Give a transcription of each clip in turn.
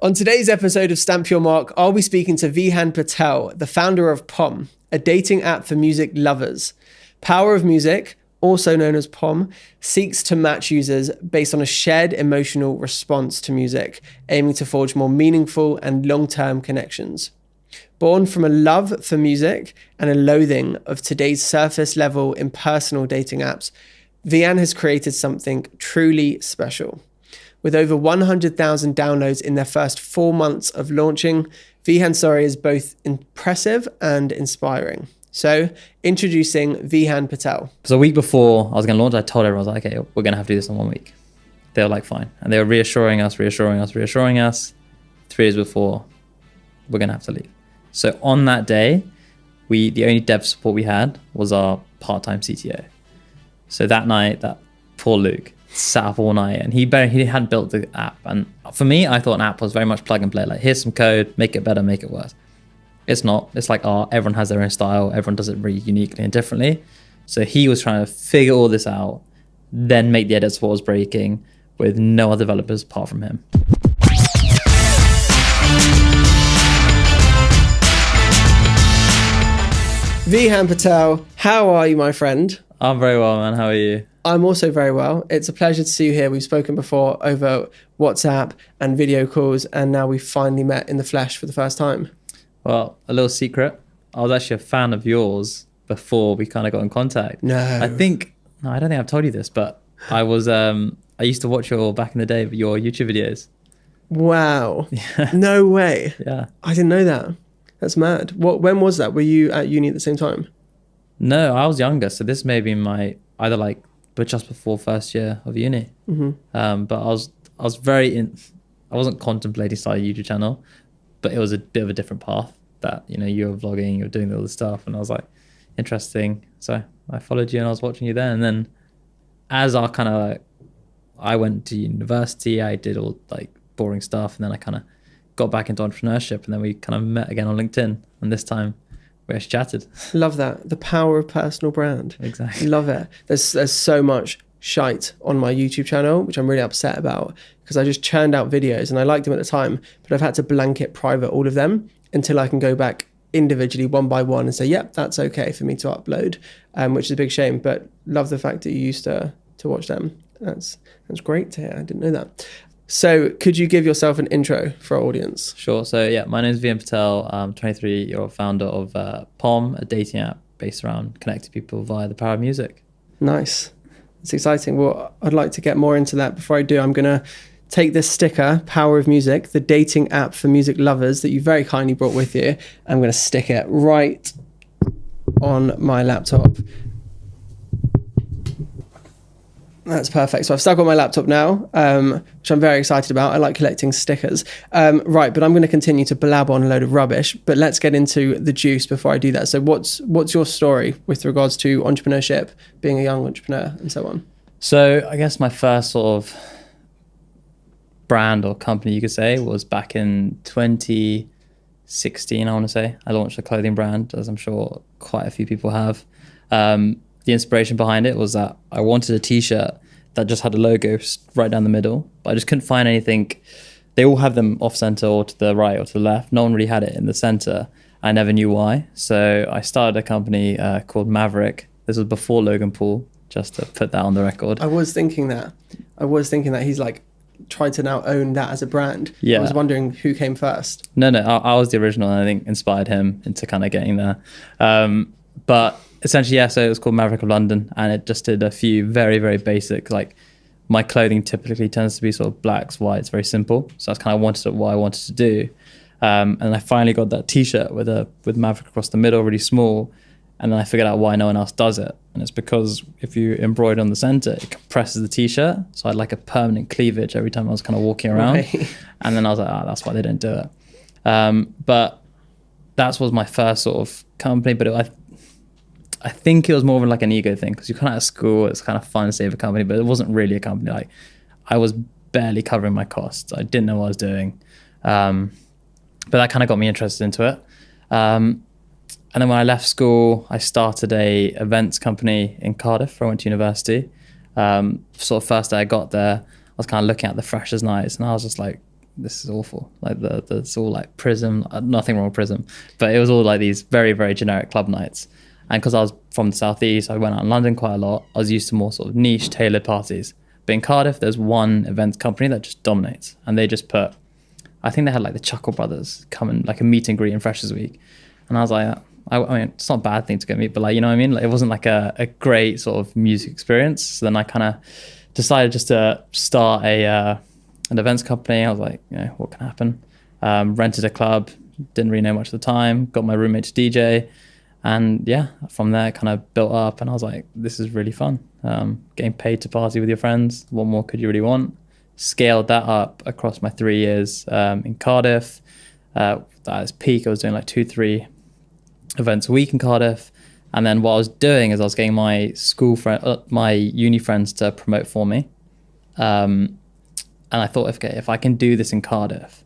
On today's episode of Stamp Your Mark, I'll be speaking to Vihan Patel, the founder of POM, a dating app for music lovers. Power of Music, also known as POM, seeks to match users based on a shared emotional response to music, aiming to forge more meaningful and long-term connections. Born from a love for music and a loathing of today's surface-level impersonal dating apps, Vihan has created something truly special. With over 100,000 downloads in their first 4 months of launching, Vihan's story is both impressive and inspiring. So, introducing Vihan Patel. So a week before I was going to launch, I told everyone, I was like, okay, we're going to have to do this in 1 week. They were like, fine. And they were reassuring us. 3 days before, we're going to have to leave. So on that day, the only dev support we had was our part-time CTO. So that night, that poor Luke sat up all night and he hadn't built the app. And for me, I thought an app was very much plug and play. Like, here's some code, make it better, make it worse. It's not. It's like art. Everyone has their own style. Everyone does it really uniquely and differently. So he was trying to figure all this out, then make the edits what was breaking with no other developers apart from him. Vihan Patel, how are you, my friend? I'm very well, man. How are you? I'm also very well. It's a pleasure to see you here. We've spoken before over WhatsApp and video calls, and now we've finally met in the flesh for the first time. Well, a little secret. I was actually a fan of yours before we kind of got in contact. No. I don't think I've told you this, but I used to watch back in the day, your YouTube videos. Wow. Yeah. No way. Yeah. I didn't know that. That's mad. When was that? Were you at uni at the same time? No, I was younger. So this may be but just before first year of uni. Mm-hmm. But I wasn't contemplating starting a YouTube channel, but it was a bit of a different path that, you were vlogging, you were doing all this stuff. And I was like, interesting. So I followed you and I was watching you there. And then as I went to university, I did all like boring stuff. And then I kind of got back into entrepreneurship. And then we kind of met again on LinkedIn. And this time we actually chatted. Love that. The power of personal brand. Exactly. Love it. There's so much shite on my YouTube channel, which I'm really upset about because I just churned out videos and I liked them at the time, but I've had to blanket private all of them until I can go back individually one by one and say, yep, that's okay for me to upload, which is a big shame, but love the fact that you used to watch them. That's great to hear. I didn't know that. So could you give yourself an intro for our audience? Sure. So yeah, my name is Vihan Patel. I'm 23-year-old founder of POM, a dating app based around connecting people via the power of music. Nice. It's exciting. Well, I'd like to get more into that. Before I do, I'm going to take this sticker, Power of Music, the dating app for music lovers that you very kindly brought with you. I'm going to stick it right on my laptop. That's perfect. So I've stuck on my laptop now, which I'm very excited about. I like collecting stickers. Right, but I'm going to continue to blab on a load of rubbish, but let's get into the juice before I do that. So what's your story with regards to entrepreneurship, being a young entrepreneur and so on? So I guess my first sort of brand or company, you could say, was back in 2016, I want to say. I launched a clothing brand, as I'm sure quite a few people have. The inspiration behind it was that I wanted a t-shirt that just had a logo right down the middle, but I just couldn't find anything. They all have them off center or to the right or to the left. No one really had it in the center. I never knew why. So I started a company called Maverick. This was before Logan Paul, just to put that on the record. I was thinking that he's like tried to now own that as a brand. Yeah. I was wondering who came first. No, I was the original, and I think inspired him into kind of getting there. But essentially, yeah, so it was called Maverick of London, and it just did a few very, very basic, like my clothing typically tends to be sort of blacks, whites, very simple. So that's kind of what I wanted to do. And I finally got that t-shirt with Maverick across the middle, really small. And then I figured out why no one else does it. And it's because if you embroider on the center, it compresses the t-shirt. So I had like a permanent cleavage every time I was kind of walking around. Right. And then I was like, that's why they don't do it. But that was my first sort of company. But I think it was more of like an ego thing, because you're kind of at school, it's kind of fun to save a company, but it wasn't really a company. Like, I was barely covering my costs. I didn't know what I was doing. But that kind of got me interested into it. And then when I left school, I started a events company in Cardiff where I went to university. Sort of first day I got there, I was kind of looking at the freshers' nights, and I was just like, this is awful. Like it's all like Prism, nothing wrong with Prism, but it was all like these very, very generic club nights. And because I was from the Southeast, I went out in London quite a lot. I was used to more sort of niche tailored parties. But in Cardiff, there's one events company that just dominates, and they just put, I think they had like the Chuckle Brothers come and like a meet and greet in Freshers Week. And I was like, I mean, it's not a bad thing to go meet, but like, you know what I mean? Like, it wasn't like a great sort of music experience. So then I kind of decided just to start an events company. I was like, you know, what can happen? Rented a club, didn't really know much at the time, got my roommate to DJ. And yeah, from there it kind of built up, and I was like, this is really fun. Getting paid to party with your friends. What more could you really want? Scaled that up across my 3 years in Cardiff. At its peak, I was doing like 2-3 events a week in Cardiff. And then what I was doing is I was getting my my uni friends to promote for me. And I thought, if I can do this in Cardiff,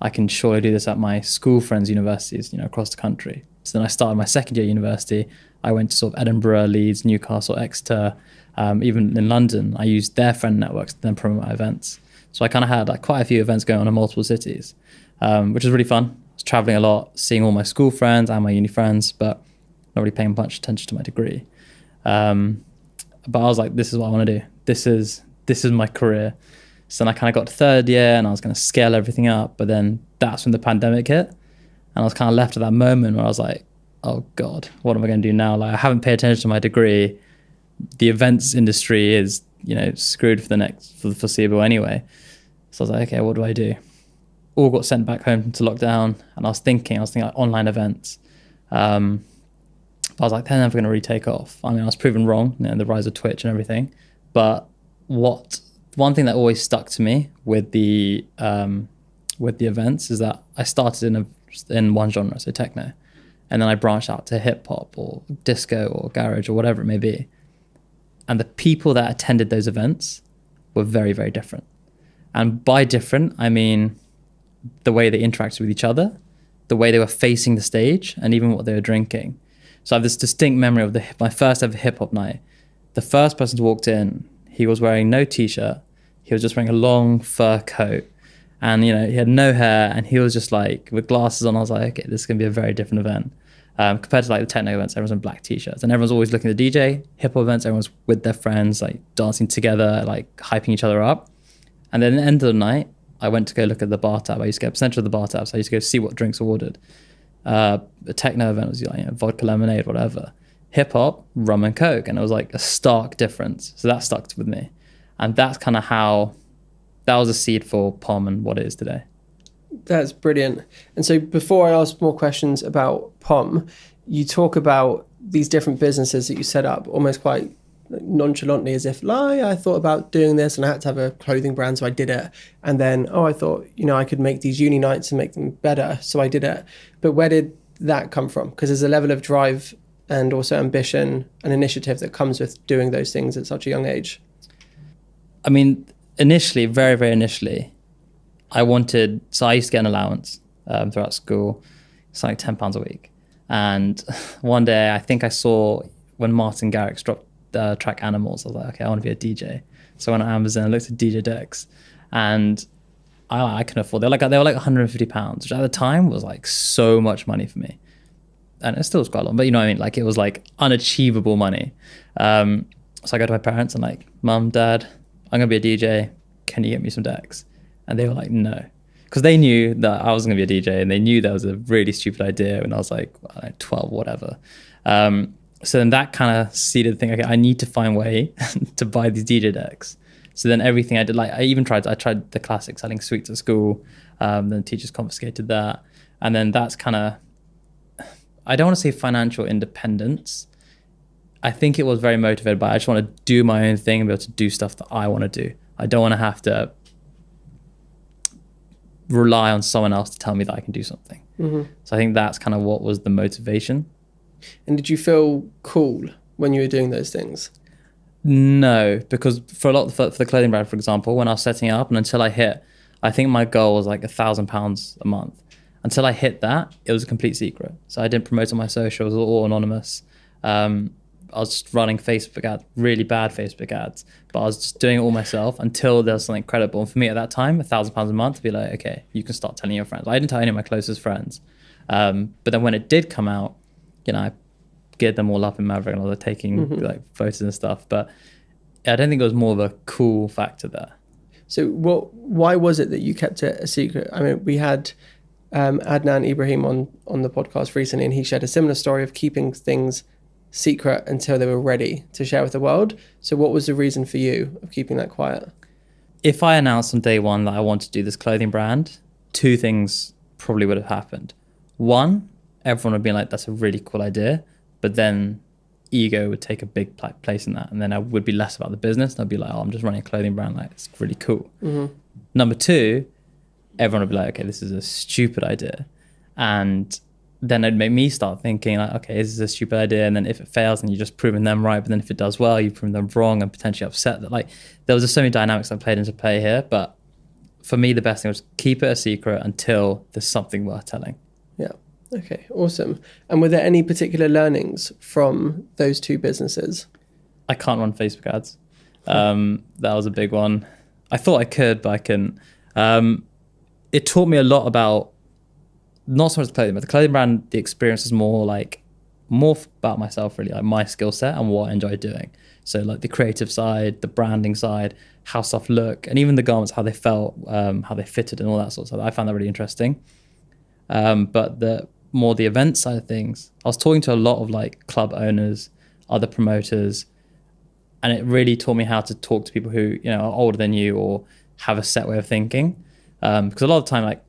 I can surely do this at my school friends' universities, you know, across the country. So then I started my second year at university. I went to sort of Edinburgh, Leeds, Newcastle, Exeter, even in London. I used their friend networks to then promote my events. So I kind of had like quite a few events going on in multiple cities, which was really fun. I was traveling a lot, seeing all my school friends and my uni friends, but not really paying much attention to my degree. But I was like, this is what I want to do. This is my career. So then I kind of got to third year and I was going to scale everything up. But then that's when the pandemic hit. And I was kind of left at that moment where I was like, oh God, what am I going to do now? Like, I haven't paid attention to my degree. The events industry is, you know, screwed for the foreseeable anyway. So I was like, okay, what do I do? All got sent back home to lockdown. And I was thinking like online events. But I was like, they're never going to really take off. I mean, I was proven wrong, you know, the rise of Twitch and everything. But one thing that always stuck to me with the events is that I started in one genre, so techno, and then I branched out to hip hop or disco or garage or whatever it may be. And the people that attended those events were very, very different. And by different, I mean the way they interacted with each other, the way they were facing the stage, and even what they were drinking. So I have this distinct memory of my first ever hip hop night. The first person who walked in, he was wearing no t-shirt. He was just wearing a long fur coat, and you know, he had no hair, and he was just like with glasses on. I was like, okay, this is gonna be a very different event compared to like the techno events. Everyone's in black t-shirts, and everyone's always looking at the DJ. Hip hop events, everyone's with their friends, like dancing together, like hyping each other up. And then at the end of the night, I went to go look at the bar tab. I used to get a percentage of the bar tab, so I used to go see what drinks were ordered. A techno event was like, you know, vodka lemonade, whatever. Hip hop, rum and coke, and it was like a stark difference. So that stuck with me, and that's kind of how that was a seed for POM and what it is today. That's brilliant. And so before I ask more questions about POM, you talk about these different businesses that you set up almost quite nonchalantly, as if, I thought about doing this and I had to have a clothing brand, so I did it. And then, I thought, you know, I could make these uni nights and make them better, so I did it. But where did that come from? Because there's a level of drive and also ambition and initiative that comes with doing those things at such a young age. I mean, initially, very, very initially, I used to get an allowance throughout school. It's like £10 a week. And one day, I think I saw when Martin Garrix dropped track Animals, I was like, okay, I want to be a DJ. So I went on Amazon and looked at DJ decks, and I couldn't afford it. They were like £150, which at the time was like so much money for me. And it still was quite a lot, but you know what I mean? Like, it was like unachievable money. So I go to my parents and like, Mum, Dad, I'm going to be a DJ. Can you get me some decks? And they were like, no. Because they knew that I was going to be a DJ, and they knew that was a really stupid idea when I was like 12, whatever. So then that kind of seeded the thing, okay, I need to find a way to buy these DJ decks. So then everything I did, like I tried the classic selling sweets at school. Then the teachers confiscated that. And then that's kind of, I don't want to say financial independence. I think it was very motivated by, I just want to do my own thing and be able to do stuff that I want to do. I don't want to have to rely on someone else to tell me that I can do something. Mm-hmm. So I think that's kind of what was the motivation. And did you feel cool when you were doing those things? No, because for the clothing brand, for example, when I was setting it up, and until I hit, I think my goal was like £1,000 a month. Until I hit that, it was a complete secret. So I didn't promote on my socials, it was all anonymous. I was just running Facebook ads, really bad Facebook ads, but I was just doing it all myself until there was something credible. And for me at that time, £1,000 a month to be like, okay, you can start telling your friends. I didn't tell any of my closest friends. But then when it did come out, I geared them all up in Maverick and I was taking like photos and stuff. But I don't think it was more of a cool factor there. So why was it that you kept it a secret? I mean, we had Adnan Ibrahim on the podcast recently, and he shared a similar story of keeping things secret until they were ready to share with the world. So what was the reason for you of keeping that quiet? If I announced on day one that I wanted to do this clothing brand, two things probably would have happened. One, everyone would be like, that's a really cool idea. But then ego would take a big place in that. And then I would be less about the business. And I'd be like, oh, I'm just running a clothing brand. Like, it's really cool. Number two, everyone would be like, okay, this is a stupid idea. And then it'd make me start thinking like, okay, this is a stupid idea. And then if it fails, then you're just proving them right. But then if it does well, you've proven them wrong and potentially upset that. Like, there was just so many dynamics that played into play here. But for me, the best thing was keep it a secret until there's something worth telling. Yeah. Okay, awesome. And were there any particular learnings from those two businesses? I can't run Facebook ads. That was a big one. I thought I could, but I couldn't. It taught me a lot about not so much the clothing, but the clothing brand, the experience is more about myself, really, like my skill set and what I enjoy doing. So like the creative side, the branding side, how stuff look, and even the garments, how they felt, how they fitted and all that sort of stuff. I found that really interesting. But the event side of things, I was talking to a lot of like club owners, other promoters, and it really taught me how to talk to people who, are older than you or have a set way of thinking. Because a lot of the time, like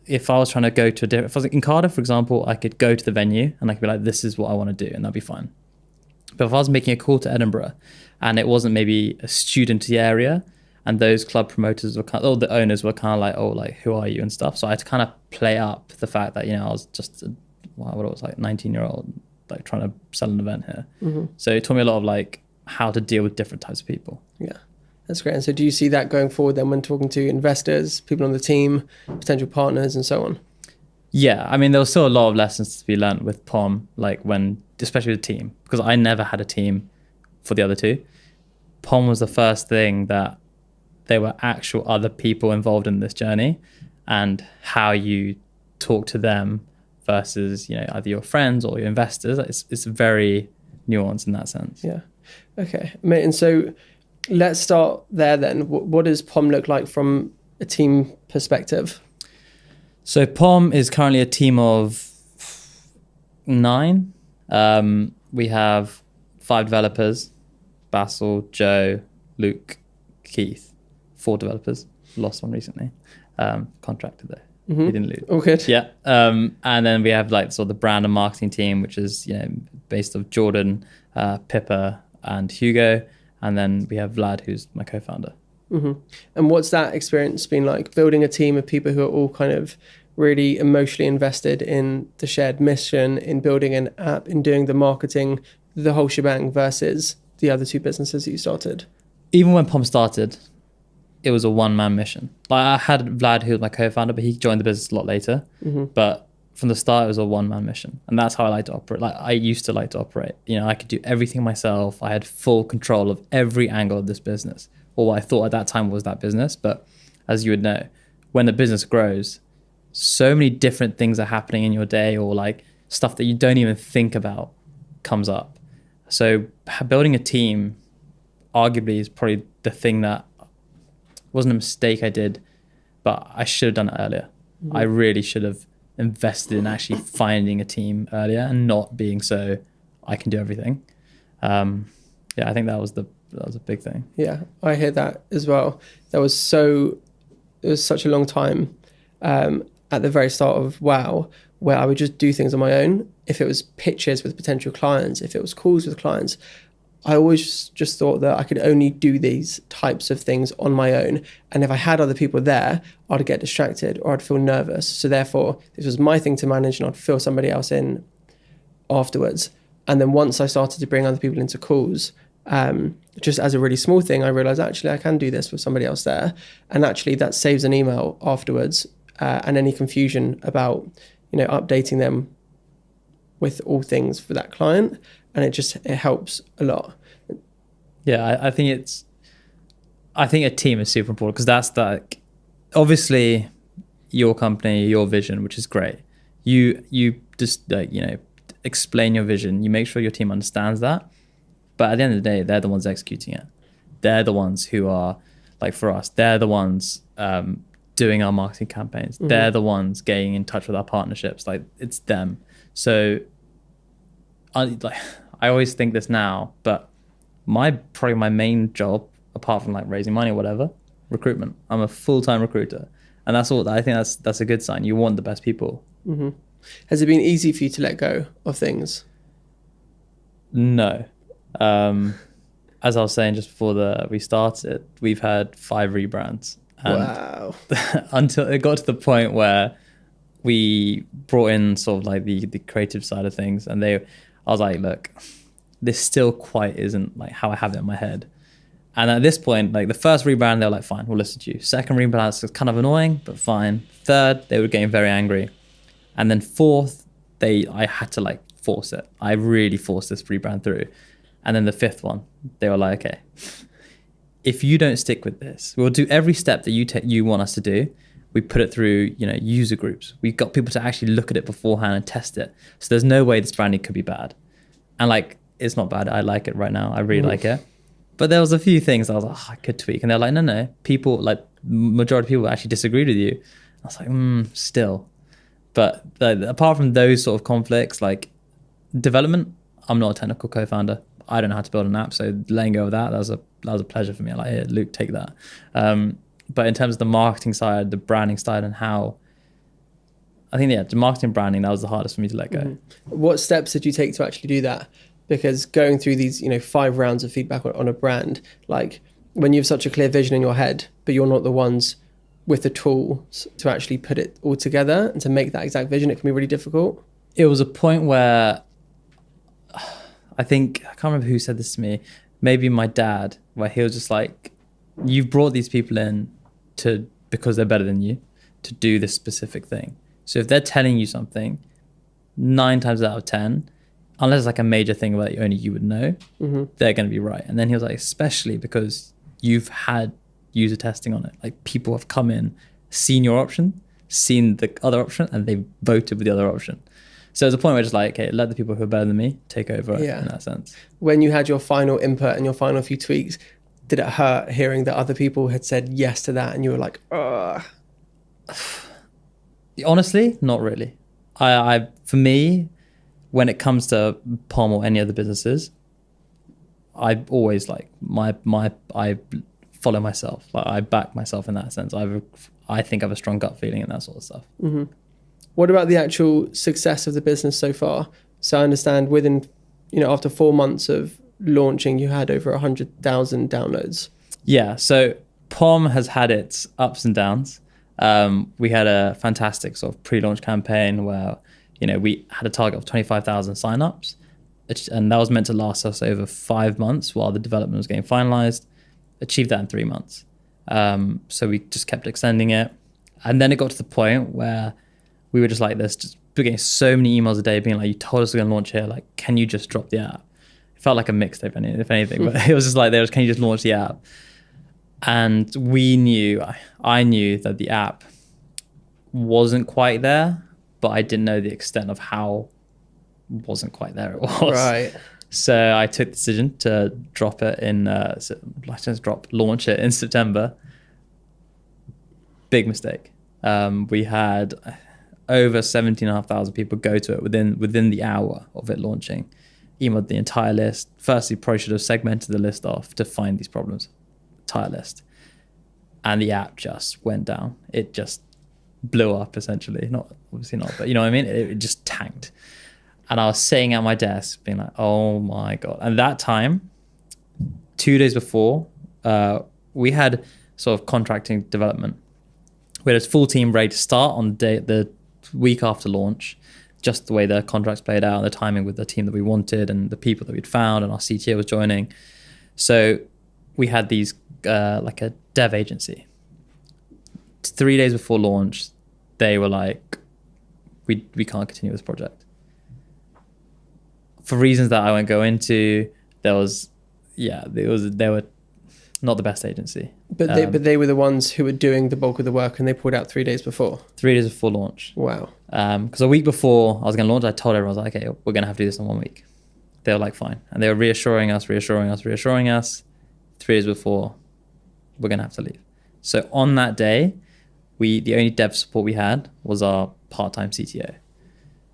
if I was trying to go to if I was in Cardiff, for example, I could go to the venue and I could be like, this is what I want to do, and that'd be fine. But if I was making a call to Edinburgh and it wasn't maybe a studenty area, and those club promoters were the owners were kind of like, oh, like, who are you and stuff. So I had to kind of play up the fact that, I was just 19-year-old, like trying to sell an event here. So it taught me a lot of like how to deal with different types of people. Yeah, that's great. And so do you see that going forward then when talking to investors, people on the team, potential partners and so on? Yeah, I mean, there was still a lot of lessons to be learned with POM, like especially with the team, because I never had a team for the other two. POM was the first thing that there were actual other people involved in this journey, and how you talk to them versus, either your friends or your investors. It's very nuanced in that sense. Yeah. Okay. And so let's start there then. What does POM look like from a team perspective? So POM is currently a team of 9. We have 5 developers, Basil, Joe, Luke, Keith. 4 developers, lost one recently, contracted though. We didn't lose. Oh, good. Yeah. And then we have like sort of the brand and marketing team, which is, based of Jordan, Pippa and Hugo. And then we have Vlad, who's my co-founder. And what's that experience been like, building a team of people who are all kind of really emotionally invested in the shared mission, in building an app, in doing the marketing, the whole shebang, versus the other 2 businesses that you started? Even when POM started, it was a one-man mission. Like I had Vlad, who was my co-founder, but he joined the business a lot later. But from the start, it was a one-man mission. And that's how I like to operate. Like I used to like to operate. I could do everything myself. I had full control of every angle of this business, or what I thought at that time was that business. But as you would know, when the business grows, so many different things are happening in your day, or like stuff that you don't even think about comes up. So building a team arguably is probably the thing that wasn't a mistake I did, but I should have done it earlier. I really should have invested in actually finding a team earlier and not being so I can do everything. I think that was a big thing. Yeah, I hear that as well. It was such a long time at the very start of WoW where I would just do things on my own. If it was pitches with potential clients, if it was calls with clients, I always just thought that I could only do these types of things on my own. And if I had other people there, I'd get distracted or I'd feel nervous. So therefore, this was my thing to manage, and I'd fill somebody else in afterwards. And then once I started to bring other people into calls, just as a really small thing, I realized actually I can do this with somebody else there. And actually that saves an email afterwards, and any confusion about, updating them with all things for that client, and it helps a lot. Yeah, I think a team is super important, because that's like, obviously your company, your vision, which is great. You just like, explain your vision. You make sure your team understands that. But at the end of the day, they're the ones executing it. They're the ones who are, like for us, they're the ones doing our marketing campaigns. Mm-hmm. They're the ones getting in touch with our partnerships. Like, it's them. So I always think this now, but probably my main job, apart from like raising money or whatever, recruitment. I'm a full-time recruiter. And that's all. I think that's a good sign. You want the best people. Mm-hmm. Has it been easy for you to let go of things? No. As I was saying just before we started, we've had 5 rebrands. And wow. Until it got to the point where we brought in sort of like the creative side of things, and I was like, look, this still quite isn't like how I have it in my head. And at this point, like the first rebrand, they were like, fine, we'll listen to you. Second rebrand was kind of annoying, but fine. Third, they were getting very angry. And then fourth, I had to like force it. I really forced this rebrand through. And then the 5th one, they were like, okay, if you don't stick with this, we'll do every step that you want us to do. We put it through, user groups. We got people to actually look at it beforehand and test it. So there's no way this branding could be bad. And like, it's not bad. I like it right now. I really like it. But there was a few things I was like, I could tweak. And they're like, no. People, like, majority of people actually disagreed with you. I was like, still. But apart from those sort of conflicts, like development, I'm not a technical co-founder. I don't know how to build an app. So letting go of that was a pleasure for me. I'm like, here, Luke, take that. But in terms of the marketing side, the branding side, and how, I think, the marketing branding, that was the hardest for me to let go. Mm-hmm. What steps did you take to actually do that? Because going through these, 5 rounds of feedback on a brand, like when you have such a clear vision in your head, but you're not the ones with the tools to actually put it all together and to make that exact vision, it can be really difficult. It was a point where I can't remember who said this to me, maybe my dad, where he was just like, you've brought these people in because they're better than you to do this specific thing. So if they're telling you something, 9 times out of 10, unless it's like a major thing that only you would know, they're going to be right. And then he was like, especially because you've had user testing on it. Like, people have come in, seen your option, seen the other option, and they voted with the other option. So there's a point where it's like, okay, let the people who are better than me take over in that sense. When you had your final input and your final few tweaks, did it hurt hearing that other people had said yes to that and you were like, ugh? Honestly, not really. For me, when it comes to POM or any other businesses, I always like I follow myself. Like, I back myself in that sense. I think I have a strong gut feeling and that sort of stuff. Mm-hmm. What about the actual success of the business so far? So I understand within, after 4 months of launching, you had over 100,000 downloads. Yeah. So POM has had its ups and downs. We had a fantastic sort of pre-launch campaign where, we had a target of 25,000 signups, and that was meant to last us over 5 months while the development was getting finalized. Achieved that in 3 months. So we just kept extending it. And then it got to the point where we were just like this, we're getting so many emails a day being like, you told us we're going to launch here. Like, can you just drop the app? It felt like a mixtape, if anything, but it was just like, can you just launch the app? And I knew that the app wasn't quite there, but I didn't know the extent of how wasn't quite there it was. Right. So I took the decision to drop it launch it in September. Big mistake. We had over 17,500 people go to it within the hour of it launching. Emailed the entire list. Firstly, probably should have segmented the list off to find these problems. Entire list. And the app just went down. It just blew up, essentially. Obviously not, but you know what I mean? It just tanked. And I was sitting at my desk being like, oh my God. And that time, 2 days before, we had sort of contracting development. We had a full team ready to start on the week after launch, just the way the contracts played out, the timing with the team that we wanted and the people that we'd found, and our CTO was joining. So we had these, like a dev agency. 3 days before launch, they were like, we can't continue this project. for reasons that I won't go into, they were not the best agency. But they were the ones who were doing the bulk of the work, and they pulled out 3 days before. 3 days before launch. Wow. Because a week before I was going to launch, I told everyone, I was like, okay, we're going to have to do this in 1 week. They were like, fine. And they were reassuring us. 3 days before, we're going to have to leave. So on that day, the only dev support we had was our part-time CTO.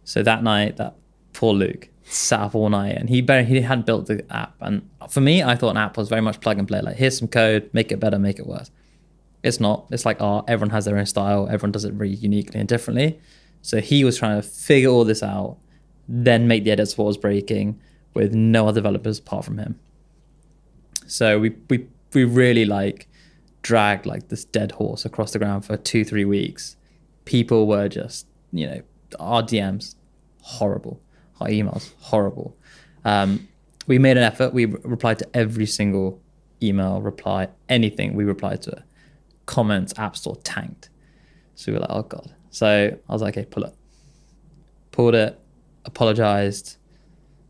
So that night, that poor Luke sat up all night, and he hadn't built the app. And for me, I thought an app was very much plug and play. Like, here's some code, make it better, make it worse. It's not. It's like art. Everyone has their own style. Everyone does it really uniquely and differently. So he was trying to figure all this out, then make the edits what was breaking with no other developers apart from him. So we really like dragged like this dead horse across the ground for 2-3 weeks. People were just, our DMs, horrible. Our emails, horrible. We made an effort. We replied to every single email, reply, anything we replied to it. Comments, App Store tanked. So we were like, oh God. So I was like, okay, pull it. Pulled it, apologized.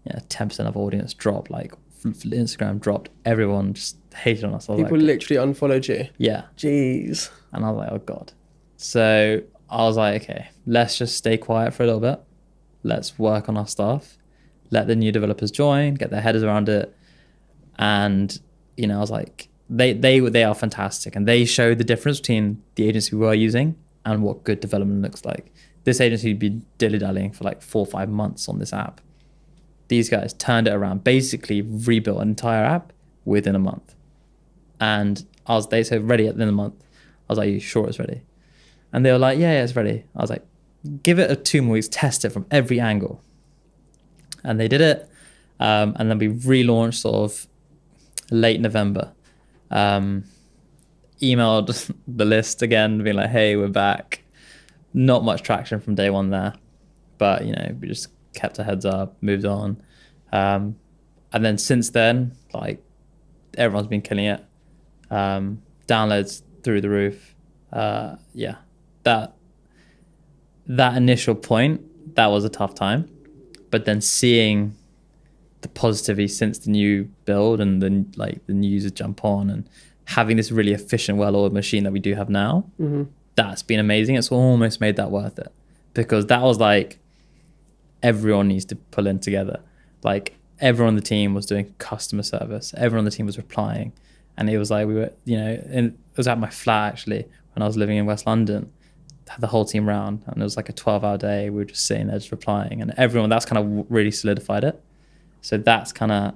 10% of audience dropped, like Instagram dropped. Everyone just hated on us. People literally unfollowed you. Yeah. Jeez. And I was like, oh God. So I was like, okay, let's just stay quiet for a little bit. Let's work on our stuff. Let the new developers join, get their heads around it. And, I was like, they are fantastic. And they showed the difference between the agency we were using and what good development looks like. This agency had been dilly-dallying for like 4 or 5 months on this app. These guys turned it around, basically rebuilt an entire app within a month. And they said ready at the end of the month. I was like, are you sure it's ready? And they were like, yeah, it's ready. I was like, give it 2 more weeks, test it from every angle. And they did it. And then we relaunched sort of late November. Emailed the list again, being like, hey, we're back. Not much traction from day one there. But, we just kept our heads up, moved on. And then since then, like, everyone's been killing it. Downloads through the roof. That initial point, that was a tough time. But then seeing the positivity since the new build and the new users jump on and having this really efficient, well-oiled machine that we do have now, that's been amazing. It's almost made that worth it, because that was like everyone needs to pull in together. Like, everyone on the team was doing customer service. Everyone on the team was replying. And it was like we were, it was at my flat actually when I was living in West London. Had the whole team round, and it was like a 12-hour day. We were just sitting there just replying, and everyone, that's kind of really solidified it. So that's kind of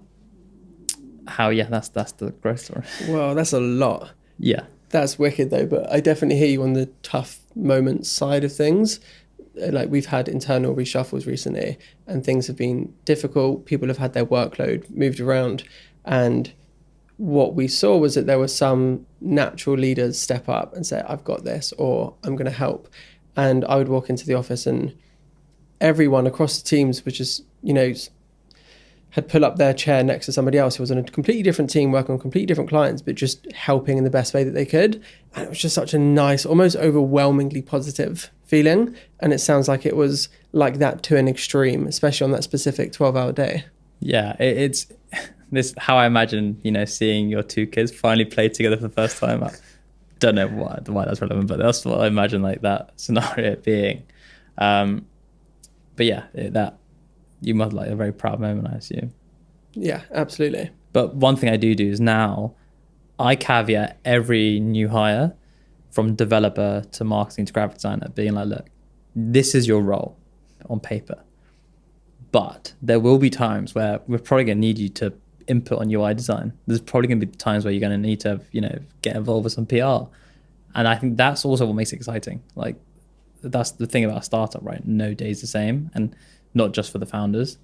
how, that's the growth story. Well, that's a lot. Yeah. That's wicked though, but I definitely hear you on the tough moments side of things. Like, we've had internal reshuffles recently and things have been difficult. People have had their workload moved around, and what we saw was that there were some natural leaders step up and say, I've got this, or I'm going to help. And I would walk into the office and everyone across the teams was just, had put up their chair next to somebody else who was on a completely different team, working on completely different clients, but just helping in the best way that they could. And it was just such a nice, almost overwhelmingly positive feeling. And it sounds like it was like that to an extreme, especially on that specific 12-hour day. Yeah, it's this how I imagine, seeing your 2 kids finally play together for the first time. I don't know why that's relevant, but that's what I imagine like that scenario being. But yeah, that you must like a very proud moment, I assume. Yeah, absolutely. But one thing I do is now I caveat every new hire, from developer to marketing to graphic designer, being like, look, this is your role on paper. But there will be times where we're probably going to need you to input on UI design. There's probably going to be times where you're going to need to, get involved with some PR. And I think that's also what makes it exciting. Like, that's the thing about a startup, right? No day's the same, and not just for the founders.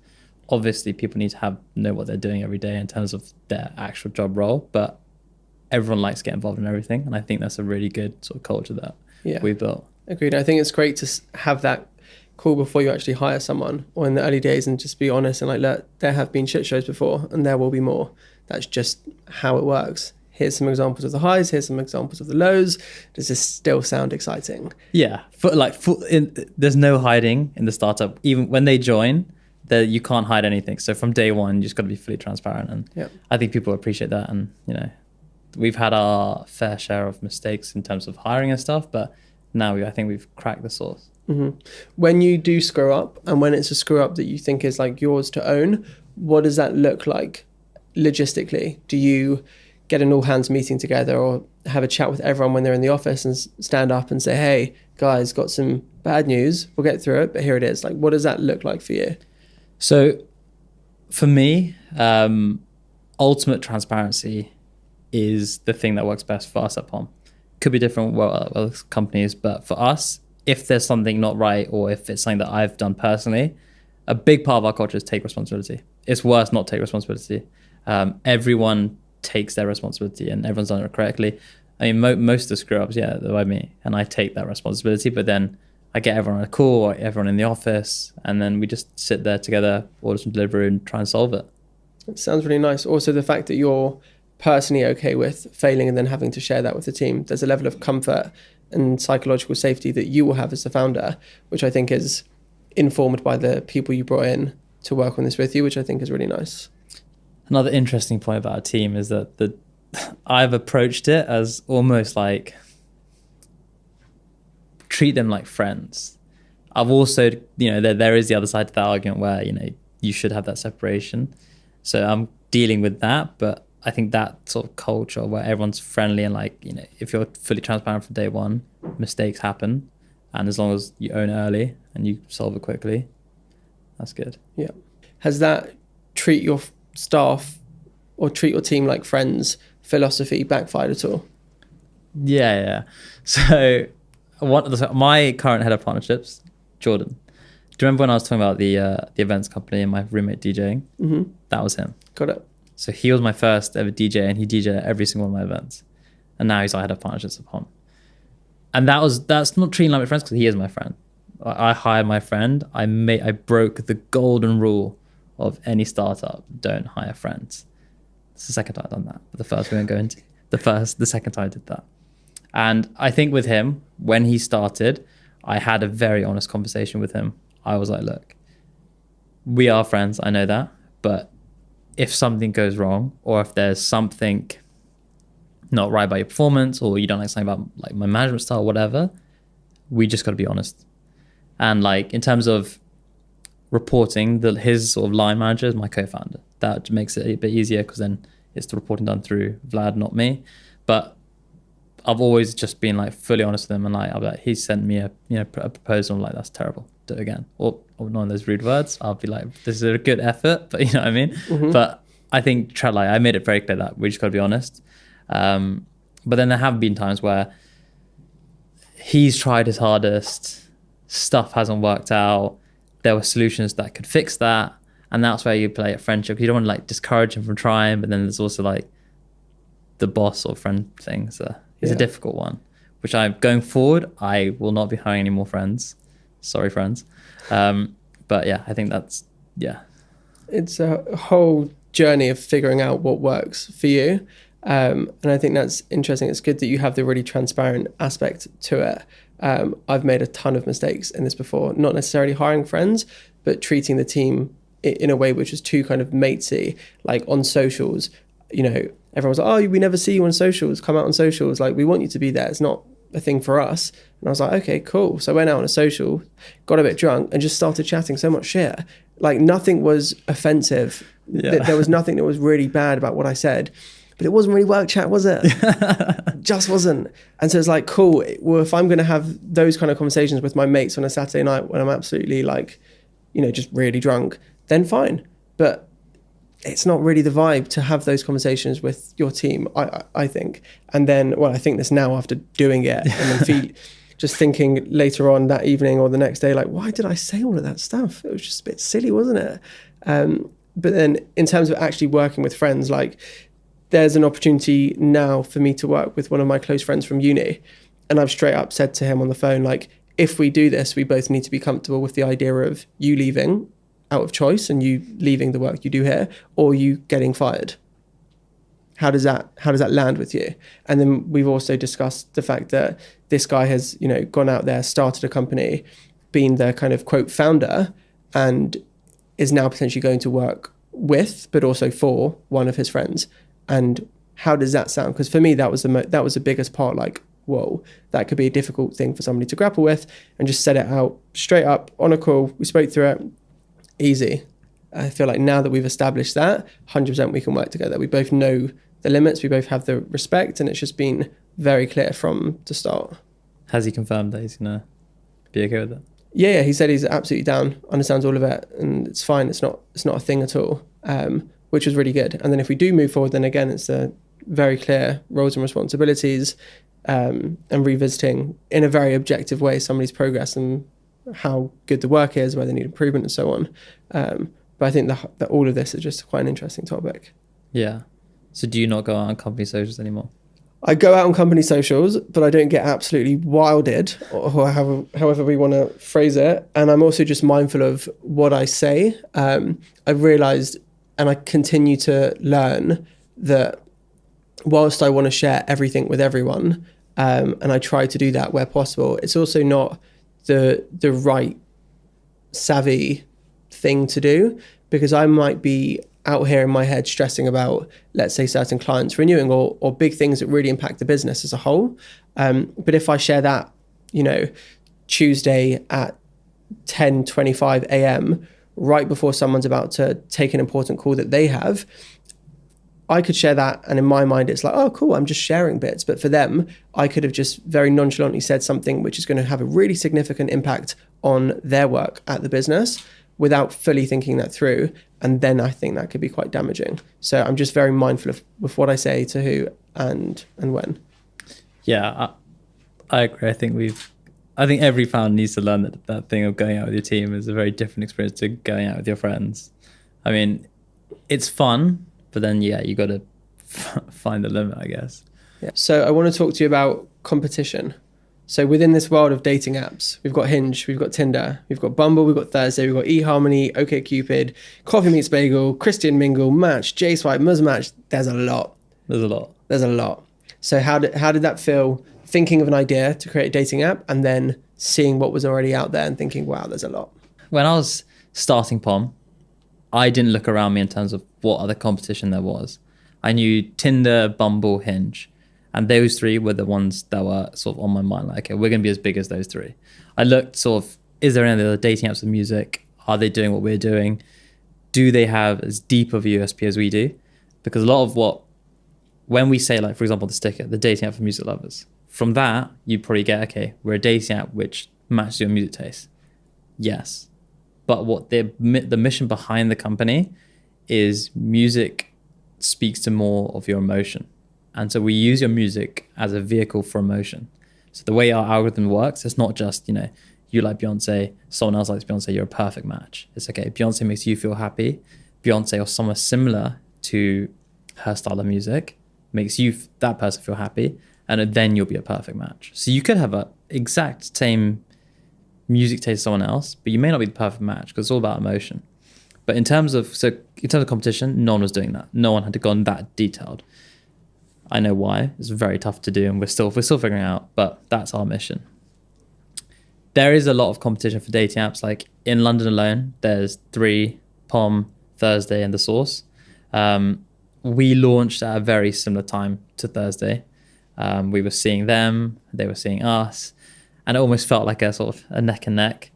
Obviously, people need to know what they're doing every day in terms of their actual job role, but everyone likes to get involved in everything. And I think that's a really good sort of culture that we built. Agreed. I think it's great to have that call before you actually hire someone, or in the early days, and just be honest and like, look, there have been shit shows before and there will be more. That's just how it works. Here's some examples of the highs, here's some examples of the lows. Does this still sound exciting? Yeah, there's no hiding in the startup. Even when they join, that you can't hide anything. So from day one, you just got to be fully transparent. And Yeah. I think people appreciate that. And, you know, we've had our fair share of mistakes in terms of hiring and stuff, but now I think we've cracked the sauce. Mm-hmm. When you do screw up, and when it's a screw up that you think is like yours to own, what does that look like logistically? Do you get an all hands meeting together, or have a chat with everyone when they're in the office and stand up and say, hey guys, got some bad news, we'll get through it, but here it is? Like, what does that look like for you? So for me, ultimate transparency is the thing that works best for us at POM. Could be different with other companies, but for us, if there's something not right, or if it's something that I've done personally, a big part of our culture is take responsibility. It's worse not take responsibility. Everyone takes their responsibility, and everyone's done it correctly. I mean, most of the screw ups, they're by me, and I take that responsibility, but then I get everyone on a call, or everyone in the office, and then we just sit there together, order some delivery, and try and solve it. It sounds really nice. Also, the fact that you're personally okay with failing and then having to share that with the team, there's a level of comfort and psychological safety that you will have as the founder, which I think is informed by the people you brought in to work on this with you, which I think is really nice. Another interesting point about our team is that I've approached it as almost like treat them like friends. I've also, there is the other side to that argument where, you should have that separation. So I'm dealing with that, but I think that sort of culture where everyone's friendly and if you're fully transparent from day one, mistakes happen. And as long as you own it early and you solve it quickly, that's good. Yeah. Has that treat your staff or treat your team like friends philosophy backfired at all? Yeah. So my current head of partnerships, Jordan. Do you remember when I was talking about the events company and my roommate DJing? Mm-hmm. That was him. Got it. So he was my first ever DJ, and he DJed at every single one of my events. And now he's our head of partnerships at POM. And that's not treating like my friends, because he is my friend. I hired my friend. I broke the golden rule of any startup: don't hire friends. It's the second time I've done that. But the first we won't go into. The second time I did that. And I think with him, when he started, I had a very honest conversation with him. I was like, look, we are friends, I know that, but if something goes wrong, or if there's something not right about your performance, or you don't like something about my management style, whatever, we just got to be honest. And in terms of reporting, his sort of line manager is my co-founder. That makes it a bit easier, because then it's the reporting done through Vlad, not me. But I've always just been fully honest with him, and I'll be like, he sent me a proposal, I'm like, that's terrible, do it again, or none of those rude words. I'll be like, this is a good effort, but you know what I mean. Mm-hmm. But I think I made it very clear that we just got to be honest. But then there have been times where he's tried his hardest, stuff hasn't worked out, there were solutions that could fix that, and that's where you play at friendship. You don't want to discourage him from trying, but then there's also the boss or friend thing. So it's a difficult one, which going forward, I will not be hiring any more friends. Sorry, friends. But yeah, I think it's a whole journey of figuring out what works for you. And I think that's interesting. It's good that you have the really transparent aspect to it. I've made a ton of mistakes in this before, not necessarily hiring friends, but treating the team in a way which is too kind of matesy, on socials. Everyone's like, oh, we never see you on socials, come out on socials, we want you to be there, it's not a thing for us. And I was like, okay, cool. So I went out on a social, got a bit drunk, and just started chatting so much shit. Nothing was offensive. Yeah. There was nothing that was really bad about what I said, but it wasn't really work chat, was it? Just wasn't. And so it's cool, well, if I'm going to have those kind of conversations with my mates on a Saturday night when I'm absolutely just really drunk, then fine. But it's not really the vibe to have those conversations with your team, I think. And then, I think this now after doing it, and then just thinking later on that evening or the next day, why did I say all of that stuff? It was just a bit silly, wasn't it? But then in terms of actually working with friends, there's an opportunity now for me to work with one of my close friends from uni. And I've straight up said to him on the phone, if we do this, we both need to be comfortable with the idea of you leaving out of choice and you leaving the work you do here, or you getting fired. How does that land with you? And then we've also discussed the fact that this guy has, gone out there, started a company, been the kind of quote founder, and is now potentially going to work with, but also for one of his friends. And how does that sound? Because for me, that was the biggest part. Like, whoa, that could be a difficult thing for somebody to grapple with, and just set it out straight up on a call. We spoke through it, easy. I feel like now that we've established that, 100% we can work together. We both know the limits, we both have the respect, and it's just been very clear from the start. Has he confirmed that he's gonna be okay with it? Yeah, he said he's absolutely down, understands all of it, and it's fine. It's not a thing at all, which was really good. And then if we do move forward, then again, it's a very clear roles and responsibilities, and revisiting in a very objective way somebody's progress and how good the work is, where they need improvement, and so on. But I think that all of this is just quite an interesting topic. Yeah. So do you not go out on company socials anymore? I go out on company socials, but I don't get absolutely wilded, or however we want to phrase it. And I'm also just mindful of what I say. I've realised, and I continue to learn, that whilst I want to share everything with everyone, and I try to do that where possible, it's also not the right savvy thing to do, because I might be out here in my head stressing about, let's say, certain clients renewing or big things that really impact the business as a whole. But if I share that, Tuesday at 10:25 a.m. right before someone's about to take an important call that they have, I could share that, and in my mind it's like, oh cool, I'm just sharing bits. But for them, I could have just very nonchalantly said something which is going to have a really significant impact on their work at the business without fully thinking that through. And then I think that could be quite damaging. So I'm just very mindful of with what I say to who and when. Yeah, I agree. I think every founder needs to learn that thing of going out with your team is a very different experience to going out with your friends. I mean, it's fun, but then you got to find the limit, I guess. Yeah. So I want to talk to you about competition. So within this world of dating apps, we've got Hinge, we've got Tinder, we've got Bumble, we've got Thursday, we've got eHarmony, OkCupid, Coffee Meets Bagel, Christian Mingle, Match, JSwipe, Muzzmatch. There's a lot. There's a lot. So how did that feel, thinking of an idea to create a dating app and then seeing what was already out there and thinking, wow, there's a lot? When I was starting POM, I didn't look around me in terms of what other competition there was. I knew Tinder, Bumble, Hinge. And those three were the ones that were sort of on my mind. Like, okay, we're going to be as big as those three. I looked sort of, is there any other dating apps with music? Are they doing what we're doing? Do they have as deep of a USP as we do? Because a lot of when we say, like, for example, the sticker, the dating app for music lovers, from that, you probably get, okay, we're a dating app which matches your music taste. Yes. But what the mission behind the company is, music speaks to more of your emotion. And so we use your music as a vehicle for emotion. So the way our algorithm works, it's not just, you like Beyonce, someone else likes Beyonce, you're a perfect match. It's okay, Beyonce makes you feel happy. Beyonce or someone similar to her style of music makes that person feel happy, and then you'll be a perfect match. So you could have a exact same music taste as someone else, but you may not be the perfect match because it's all about emotion. But in terms of competition, no one was doing that. No one had gone that detailed. I know why. It's very tough to do, and we're still figuring out, but that's our mission. There is a lot of competition for dating apps. Like in London alone, there's 3, POM, Thursday, and The Source. We launched at a very similar time to Thursday. We were seeing them, they were seeing us, and it almost felt like a sort of a neck and neck.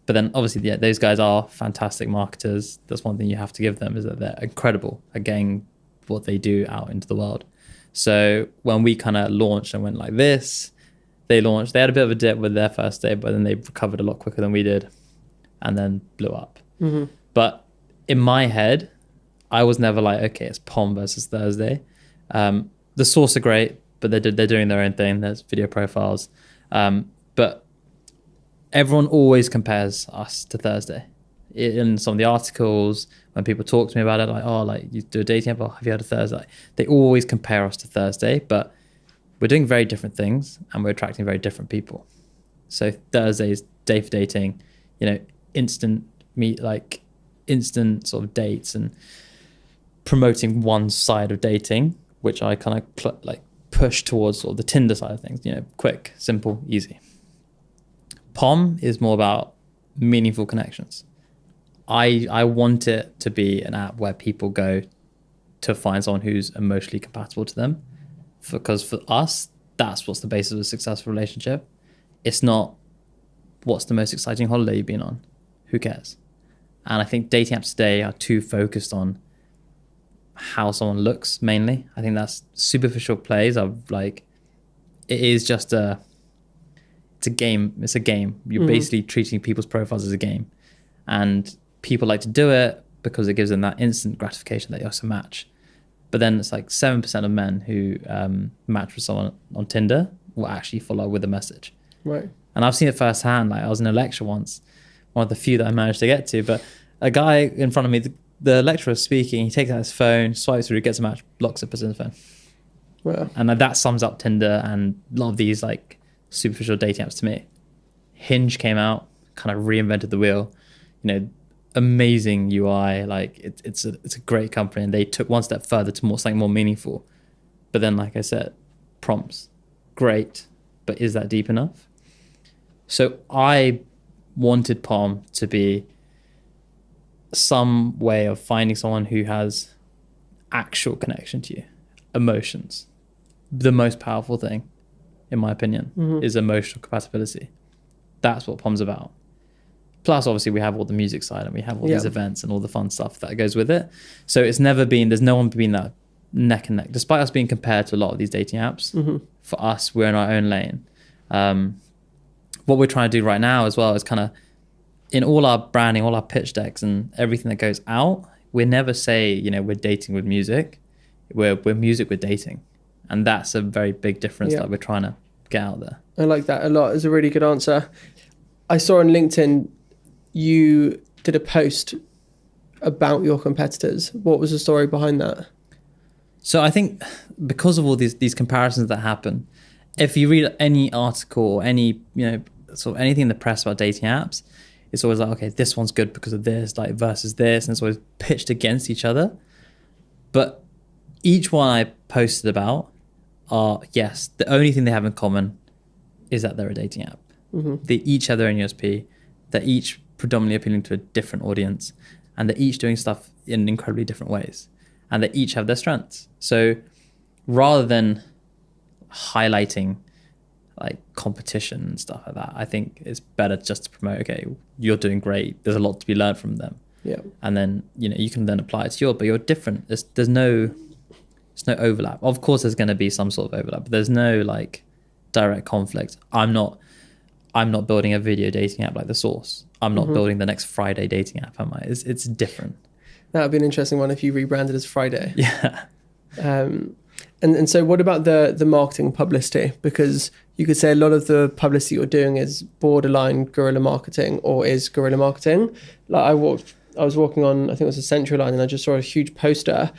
But then obviously, those guys are fantastic marketers. That's one thing you have to give them, is that they're incredible at getting what they do out into the world. So when we kind of launched and went like this, they had a bit of a dip with their first day, but then they recovered a lot quicker than we did and then blew up. Mm-hmm. But in my head, I was never like, okay, it's POM versus Thursday. The Source are great, but they're doing their own thing. There's video profiles. But everyone always compares us to Thursday. In some of the articles, when people talk to me about it, like, oh, like, you do a dating app, have you had a Thursday? They always compare us to Thursday, but we're doing very different things and we're attracting very different people. So Thursday is day for dating, instant sort of dates and promoting one side of dating, which I kind of push towards sort of the Tinder side of things, quick, simple, easy. POM is more about meaningful connections. I want it to be an app where people go to find someone who's emotionally compatible to them, because for us, that's what's the basis of a successful relationship. It's not what's the most exciting holiday you've been on. Who cares? And I think dating apps today are too focused on how someone looks mainly. I think that's superficial plays of like, it is just it's a game. It's a game. You're basically treating people's profiles as a game. And people like to do it because it gives them that instant gratification that you also match. But then it's like 7% of men who match with someone on Tinder will actually follow with a message. Right. And I've seen it firsthand. Like I was in a lecture once, one of the few that I managed to get to, but a guy in front of me, the lecturer was speaking, he takes out his phone, swipes through, gets a match, blocks it, puts it in the phone. Wow. And that sums up Tinder and a lot of these like superficial dating apps to me. Hinge came out, kind of reinvented the wheel, amazing UI, like it's a great company, and they took one step further to something more meaningful. But then, like I said, prompts, great, but is that deep enough? So I wanted POM to be some way of finding someone who has actual connection to you, emotions. The most powerful thing, in my opinion, is emotional compatibility. That's what POM's about. Plus, obviously, we have all the music side and we have all these events and all the fun stuff that goes with it. So there's no one been that neck and neck. Despite us being compared to a lot of these dating apps, for us, we're in our own lane. What we're trying to do right now as well is kind of, in all our branding, all our pitch decks and everything that goes out, we never say, we're dating with music. We're music with dating. And that's a very big difference that we're trying to get out there. I like that a lot. It's a really good answer. I saw on LinkedIn, you did a post about your competitors. What was the story behind that? So I think because of all these comparisons that happen, if you read any article or any, sort of anything in the press about dating apps, it's always like, okay, this one's good because of this, like versus this, and it's always pitched against each other. But each one I posted about are, yes, the only thing they have in common is that they're a dating app. They each have their own USP. They're each predominantly appealing to a different audience, and they're each doing stuff in incredibly different ways, and they each have their strengths. So rather than highlighting like competition and stuff like that, I think it's better just to promote, okay, you're doing great, there's a lot to be learned from them, and then you can then apply it to yours, but you're different. There's no overlap. Of course there's going to be some sort of overlap, but there's no like direct conflict. I'm not building a video dating app like The Source. I'm not building the next Friday dating app, am I? It's different. That would be an interesting one if you rebranded as Friday. Yeah. And so what about the marketing publicity? Because you could say a lot of the publicity you're doing is borderline guerrilla marketing or is guerrilla marketing. Like I was walking on, I think it was a Central Line, and I just saw a huge poster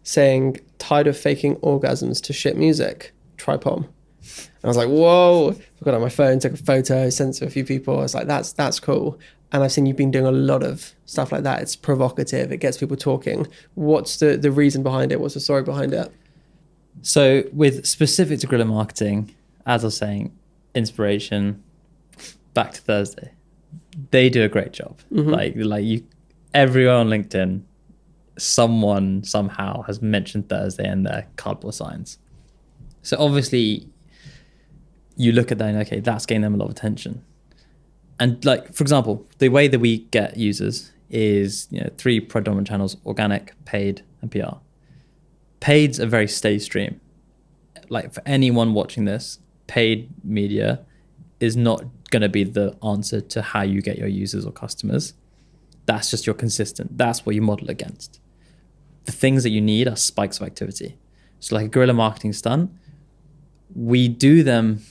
saying, tired of faking orgasms to shit music, try POM. And I was like, whoa, I got on my phone, took a photo, sent it to a few people. I was like, that's cool. And I've seen you've been doing a lot of stuff like that. It's provocative. It gets people talking. What's the reason behind it? What's the story behind it? So with specific to guerrilla marketing, as I was saying, inspiration, back to Thursday, they do a great job. Like everyone on LinkedIn, someone somehow has mentioned Thursday in their cardboard signs. So obviously you look at that and okay, that's getting them a lot of attention. And like, for example, the way that we get users is, 3 predominant channels: organic, paid, and PR. Paid's a very steady stream. Like for anyone watching this, paid media is not going to be the answer to how you get your users or customers. That's just your consistent. That's what you model against. The things that you need are spikes of activity. So like a guerrilla marketing stunt, we do them.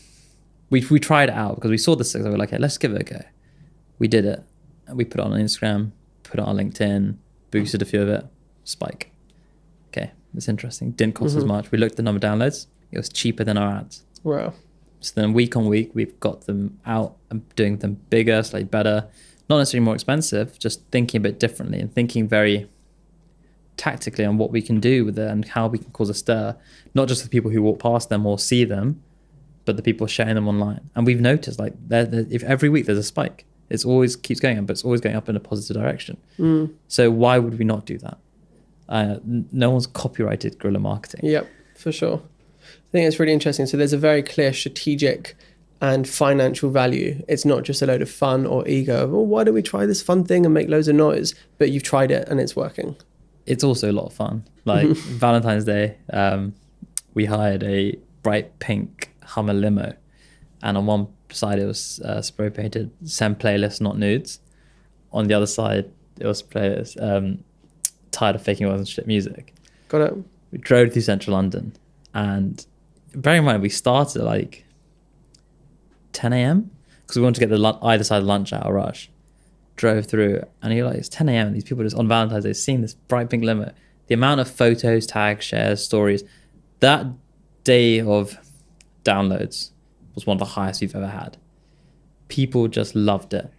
We tried it out because we saw this. So we're like, hey, let's give it a go. We did it. And we put it on Instagram, put it on LinkedIn, boosted a few of it, spike. Okay, it's interesting. Didn't cost as much. We looked at the number of downloads. It was cheaper than our ads. Wow. So then week on week, we've got them out and doing them bigger, slightly better. Not necessarily more expensive, just thinking a bit differently and thinking very tactically on what we can do with it and how we can cause a stir, not just the people who walk past them or see them, but the people sharing them online. And we've noticed like if every week there's a spike. It's always keeps going up, but it's always going up in a positive direction. So why would we not do that? No one's copyrighted guerrilla marketing. Yep, for sure. I think it's really interesting. So there's a very clear strategic and financial value. It's not just a load of fun or ego of, oh, why don't we try this fun thing and make loads of noise? But you've tried it and it's working. It's also a lot of fun. Like Valentine's Day, we hired a bright pink Hummer limo, and on one side it was spray painted "Send playlist, not nudes." On the other side it was playlist "Tired of faking words and shit music." Got it. We drove through central London, and bearing in mind we started at like 10 a.m. because we wanted to get either side of lunch at a rush. Drove through, and you're like, it's 10 a.m. and these people just on Valentine's Day seeing this bright pink limo. The amount of photos, tags, shares, stories, that day of downloads was one of the highest we've ever had. People just loved it.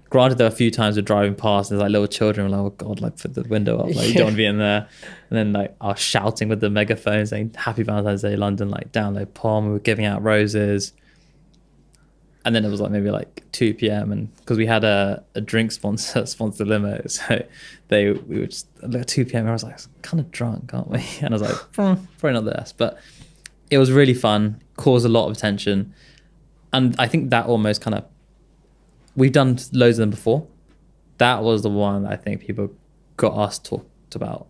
Granted, there were a few times we're driving past, and there's like little children were like, oh God, like put the window up, like you don't want to be in there. And then like I was shouting with the megaphone saying, Happy Valentine's Day, London, like download POM. We were giving out roses. And then it was like maybe like 2 p.m. and because we had a drink sponsor the limo, so we were just like 2 p.m. and I was like, kind of drunk, aren't we? And I was like, probably not the best, but it was really fun, caused a lot of attention, and I think that almost kind of, we've done loads of them before. That was the one that I think people got us talked about.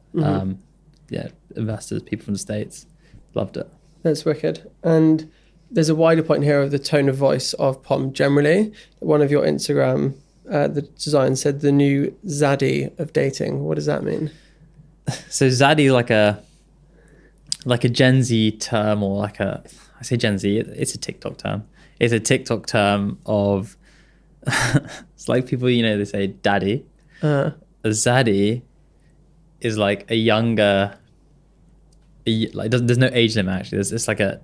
Investors, people from the States, loved it. That's wicked. And there's a wider point here of the tone of voice of POM generally. One of your Instagram, the design said the new zaddy of dating. What does that mean? So zaddy is like a Gen Z term, or I say Gen Z, it's a TikTok term. It's a TikTok term of, it's like people, they say daddy. A zaddy is like a younger, there's no age limit actually. It's like a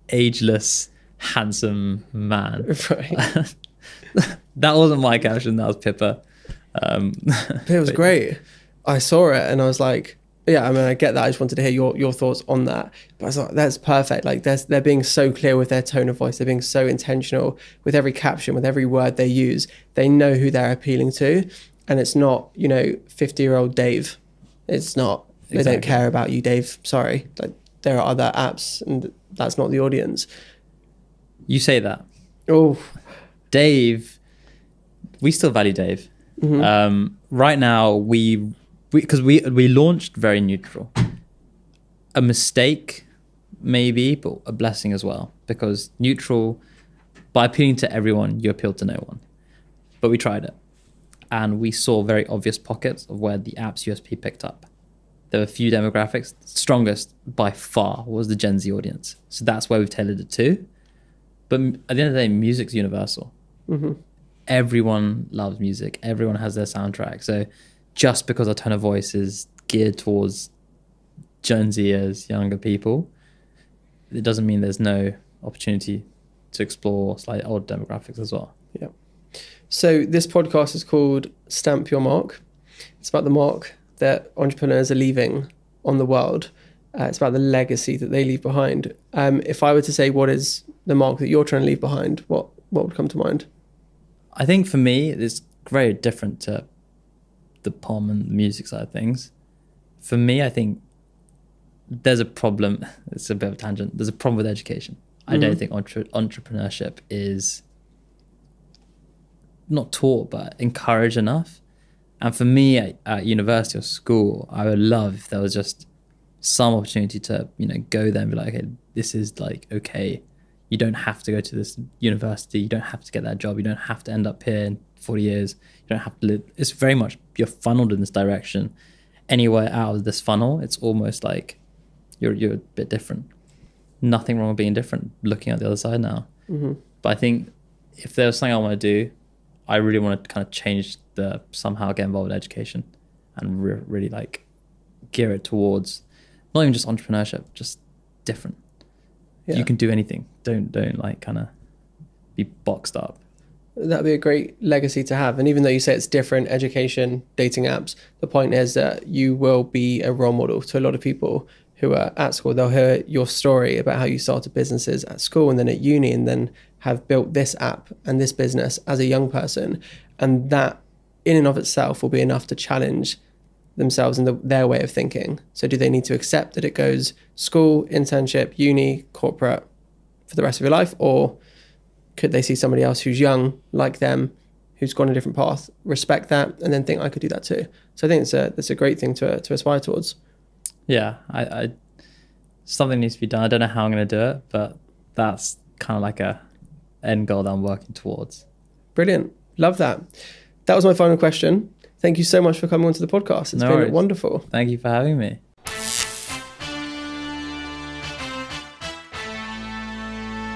ageless, handsome man. Right. That wasn't my caption, that was Pippa. It was great. I saw it and I was like, yeah, I mean, I get that. I just wanted to hear your thoughts on that. But I was like, that's perfect. Like they're being so clear with their tone of voice. They're being so intentional with every caption, with every word they use. They know who they're appealing to. And it's not, 50-year-old Dave. It's not, they don't care about you, Dave. Sorry. Like there are other apps and that's not the audience. You say that. Oh, Dave, we still value Dave. Right now, because we launched very neutral. A mistake, maybe, but a blessing as well. Because neutral, by appealing to everyone, you appeal to no one. But we tried it. And we saw very obvious pockets of where the app's USP picked up. There were a few demographics. Strongest by far was the Gen Z audience. So that's where we've tailored it to. But at the end of the day, music's universal. Everyone loves music. Everyone has their soundtrack. So just because our tone of voice is geared towards Gen Zers, younger people, it doesn't mean there's no opportunity to explore slightly older demographics as well. Yeah. So this podcast is called Stamp Your Mark. It's about the mark that entrepreneurs are leaving on the world. It's about the legacy that they leave behind. If I were to say what is the mark that you're trying to leave behind, what would come to mind? I think for me, it's very different to the POM and the music side of things. For me, I think there's a problem. It's a bit of a tangent. There's a problem with education. I don't think entrepreneurship is not taught, but encouraged enough. And for me at university or school, I would love if there was just some opportunity to, go there and be like, okay, this is like, okay, you don't have to go to this university. You don't have to get that job. You don't have to end up here in 40 years. You don't have to live. It's very much, you're funneled in this direction. Anywhere out of this funnel, it's almost like you're a bit different. Nothing wrong with being different, looking at the other side now. But I think if there was something I want to do, I really want to kind of change somehow get involved in education and really like gear it towards not even just entrepreneurship, just different. Yeah. You can do anything. Don't like kind of be boxed up. That'd be a great legacy to have. And even though you say it's different, education, dating apps, the point is that you will be a role model to a lot of people who are at school, they'll hear your story about how you started businesses at school and then at uni and then have built this app and this business as a young person. And that in and of itself will be enough to challenge themselves and their way of thinking. So do they need to accept that it goes school, internship, uni, corporate for the rest of your life? Or could they see somebody else who's young like them, who's gone a different path, respect that, and then think I could do that too? So I think it's a great thing to aspire towards. Yeah, I something needs to be done. I don't know how I'm going to do it, but that's kind of like a end goal that I'm working towards. Brilliant. Love that. That was my final question. Thank you so much for coming onto the podcast. It's been wonderful. Thank you for having me.